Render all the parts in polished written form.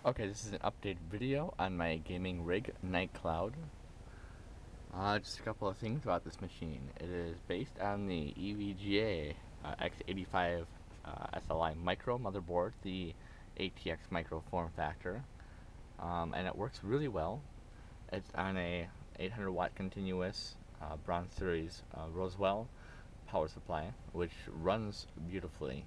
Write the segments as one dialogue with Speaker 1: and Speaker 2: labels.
Speaker 1: Okay, this is an updated video on my gaming rig, NightCloud. Just a couple of things about this machine. It is based on the nVidia X85 SLI micro motherboard, the ATX micro form factor, and it works really well. It's on a 800 watt continuous Bronze Series Roswell power supply, which runs beautifully.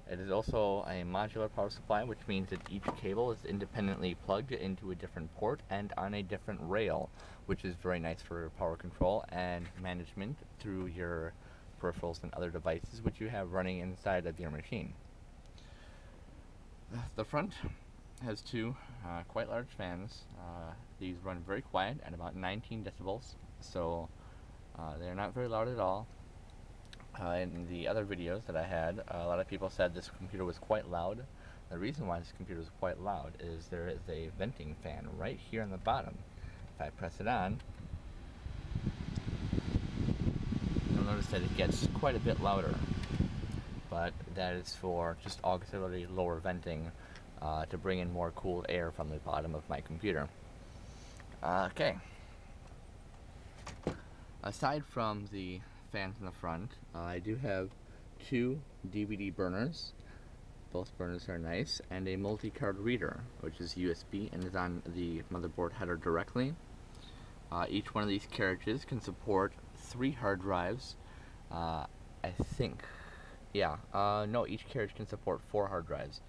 Speaker 1: It is also a modular power supply, which means that each cable is independently plugged into a different port and on a different rail, which is very nice for power control and management through your peripherals and other devices which you have running inside of your machine. The front has two quite large fans. These run very quiet at about 19 decibels, so they're not very loud at all. In the other videos that I had, a lot of people said this computer was quite loud. The reason why this computer is quite loud is there is a venting fan right here on the bottom. If I press it on, you'll notice that it gets quite a bit louder. But that is for just auxiliary lower venting to bring in more cooled air from the bottom of my computer. Okay. Aside from the fans in the front, I do have two DVD burners. Both burners are nice, and a multi-card reader, which is USB and is on the motherboard header directly. Each one of these carriages can support 3 hard drives. I think, yeah, no, each carriage can support 4 hard drives.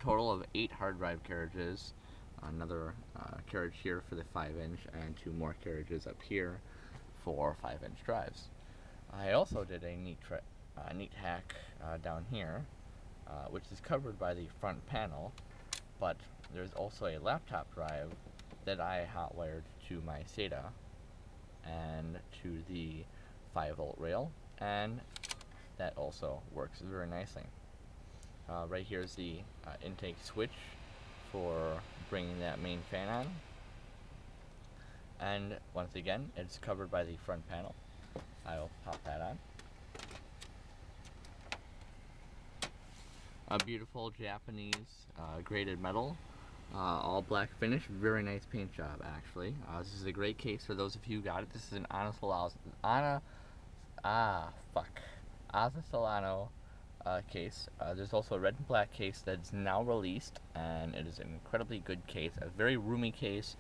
Speaker 1: Total of 8 hard drive carriages. Another carriage here for the 5-inch, and 2 more carriages up here for 5-inch drives. I also did a neat hack down here, which is covered by the front panel, but there's also a laptop drive that I hotwired to my SATA and to the 5-volt rail, and that also works very nicely. Right here is the intake switch for bringing that main fan on, and once again it's covered by the front panel. I will pop that on. A beautiful Japanese graded metal, all black finish, very nice paint job actually. This is a great case for those of you who got it. This is an Asa Solano case. There's also a red and black case that's now released, and it is an incredibly good case, a very roomy case.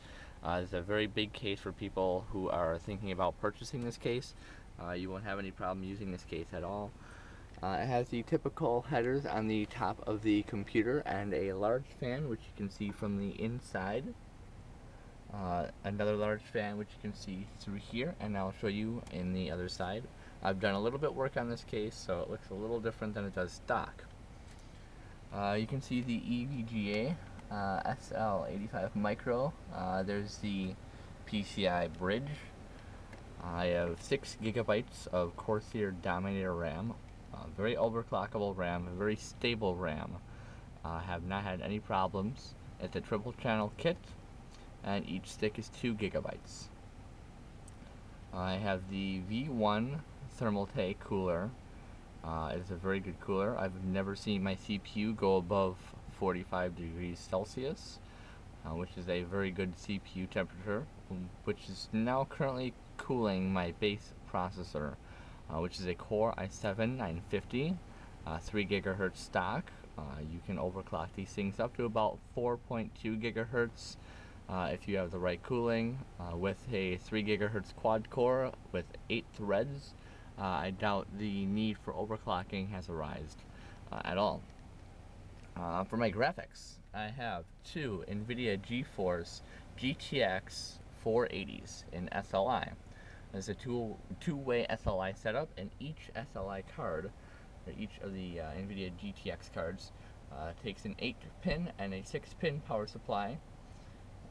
Speaker 1: It's a very big case for people who are thinking about purchasing this case. You won't have any problem using this case at all. It has the typical headers on the top of the computer and a large fan, which you can see from the inside. Another large fan, which you can see through here, and I'll show you in the other side. I've done a little bit of work on this case, so it looks a little different than it does stock. You can see the nVidia SL85 Micro. There's the PCI bridge. I have 6 gigabytes of Corsair Dominator RAM, very overclockable RAM, very stable RAM. Have not had any problems. It's a triple channel kit, and each stick is 2 gigabytes. I have the V1 Thermaltake cooler. It is a very good cooler. I've never seen my CPU go above 45 degrees Celsius, which is a very good CPU temperature, which is now currently cooling my base processor, which is a Core i7-950, 3 gigahertz stock. You can overclock these things up to about 4.2 gigahertz if you have the right cooling. With a 3 gigahertz quad core with 8 threads, I doubt the need for overclocking has arisen at all. For my graphics, I have 2 NVIDIA Geforce GTX 480s in SLI. There's a two-way SLI setup, and each SLI card, or each of the NVIDIA GTX cards, takes an 8-pin and a 6-pin power supply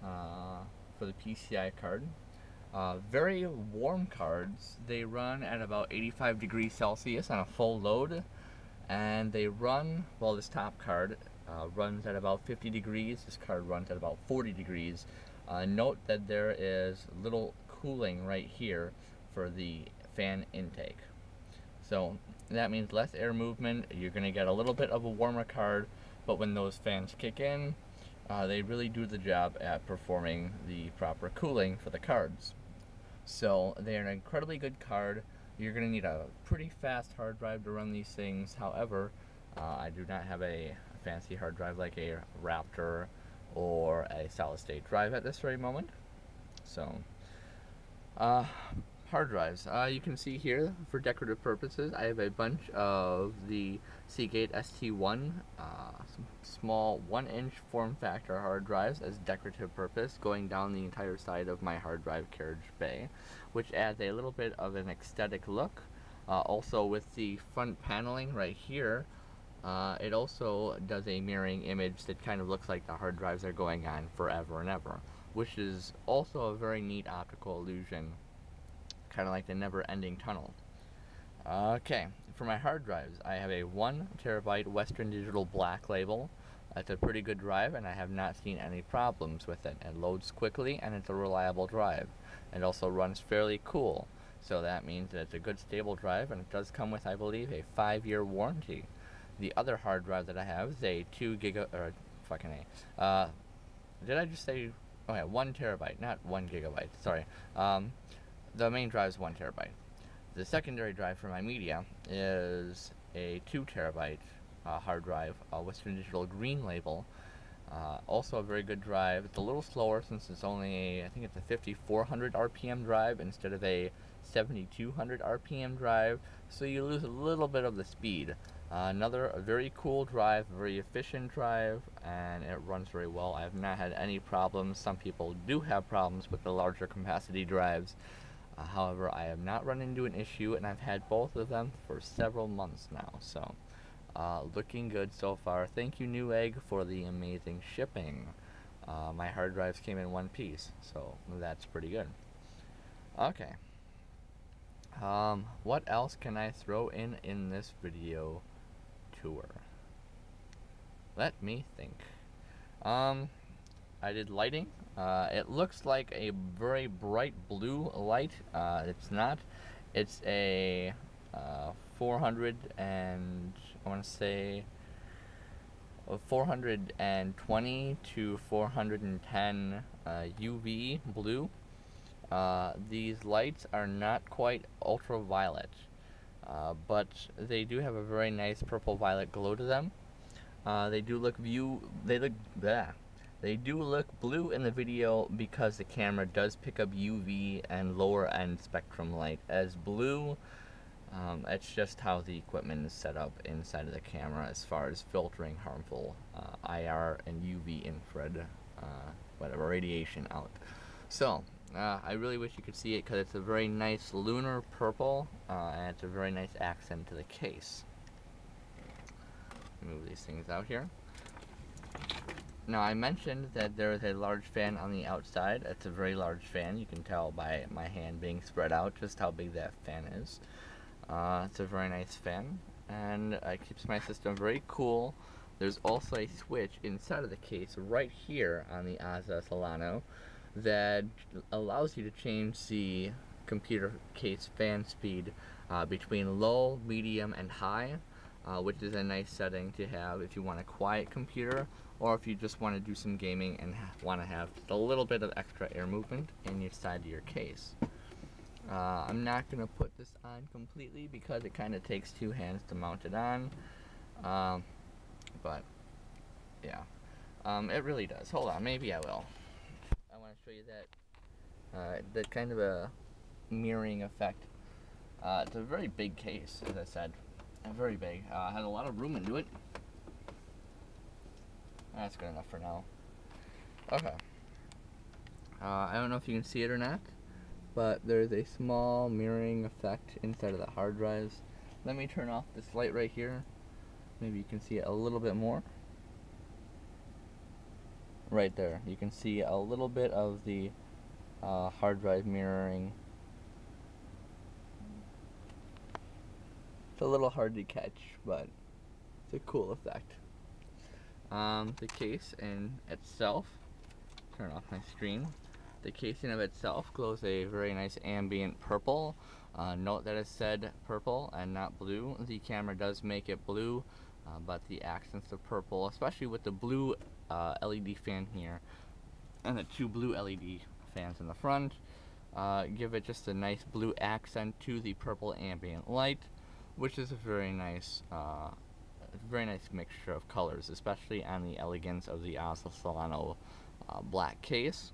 Speaker 1: for the PCI card. Very warm cards. They run at about 85 degrees Celsius on a full load, and they run, well, this top card runs at about 50 degrees. This card runs at about 40 degrees. Note that there is little cooling right here for the fan intake. So that means less air movement. You're going to get a little bit of a warmer card, but when those fans kick in, they really do the job at performing the proper cooling for the cards. So they're an incredibly good card. You're going to need a pretty fast hard drive to run these things. However, I do not have a fancy hard drive like a Raptor or a solid state drive at this very moment. So, hard drives. You can see here, for decorative purposes, I have a bunch of the Seagate ST1 small 1-inch form factor hard drives as decorative purpose going down the entire side of my hard drive carriage bay, which adds a little bit of an aesthetic look. Also with the front paneling right here, it also does a mirroring image that kind of looks like the hard drives are going on forever and ever, which is also a very neat optical illusion, kind of like the never-ending tunnel. Okay, for my hard drives, I have a 1 terabyte Western Digital Black Label. It's a pretty good drive, and I have not seen any problems with it. It loads quickly, and it's a reliable drive. It also runs fairly cool, so that means that it's a good stable drive, and it does come with, I believe, a 5-year warranty. The other hard drive that I have is a 2 giga, or fucking A. Did I just say, okay, 1 terabyte, not 1 gigabyte, sorry. The main drive is 1 terabyte. The secondary drive for my media is a 2 terabyte hard drive, Western Digital Green Label. Also a very good drive. It's a little slower since it's only, I think it's a 5400 RPM drive instead of a 7200 RPM drive, so you lose a little bit of the speed. Another very cool drive, very efficient drive, and it runs very well. I have not had any problems. Some people do have problems with the larger capacity drives. However, I have not run into an issue, and I've had both of them for several months now, so looking good so far. Thank you, Newegg, for the amazing shipping. My hard drives came in one piece, so that's pretty good. Okay. What else can I throw in this video tour? Let me think. I did lighting. It looks like a very bright blue light. It's not. It's a 400 and I want to say 420 to 410 UV blue. These lights are not quite ultraviolet, but they do have a very nice purple violet glow to them. They do look blue in the video because the camera does pick up UV and lower end spectrum light as blue. It's just how the equipment is set up inside of the camera as far as filtering harmful IR and UV infrared whatever radiation out. So I really wish you could see it because it's a very nice lunar purple and it's a very nice accent to the case. Move these things out here. Now I mentioned that there is a large fan on the outside. It's a very large fan. You can tell by my hand being spread out just how big that fan is. It's a very nice fan, and it keeps my system very cool. There's also a switch inside of the case right here on the Asa Solano that allows you to change the computer case fan speed between low, medium, and high, which is a nice setting to have if you want a quiet computer or if you just want to do some gaming and want to have a little bit of extra air movement inside of your case. I'm not going to put this on completely because it kind of takes two hands to mount it on, but yeah, it really does. Hold on, maybe I will. I want to show you that kind of a mirroring effect. It's a very big case, as I said, very big. Has a lot of room into it. That's good enough for now. Okay. I don't know if you can see it or not, but there's a small mirroring effect inside of the hard drives. Let me turn off this light right here. Maybe you can see it a little bit more. Right there, you can see a little bit of the hard drive mirroring. It's a little hard to catch, but it's a cool effect. The case in itself, turn off my screen. The casing of itself glows a very nice ambient purple. Note that it said purple and not blue. The camera does make it blue, but the accents of purple, especially with the blue LED fan here and the two blue LED fans in the front. Give it just a nice blue accent to the purple ambient light, which is a very nice mixture of colors, especially on the elegance of the Asus Solano black case.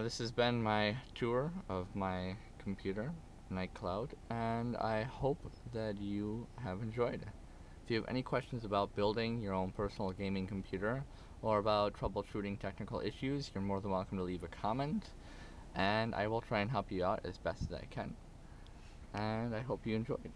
Speaker 1: This has been my tour of my computer, NightCloud, and I hope that you have enjoyed. If you have any questions about building your own personal gaming computer or about troubleshooting technical issues, you're more than welcome to leave a comment, and I will try and help you out as best as I can. And I hope you enjoyed.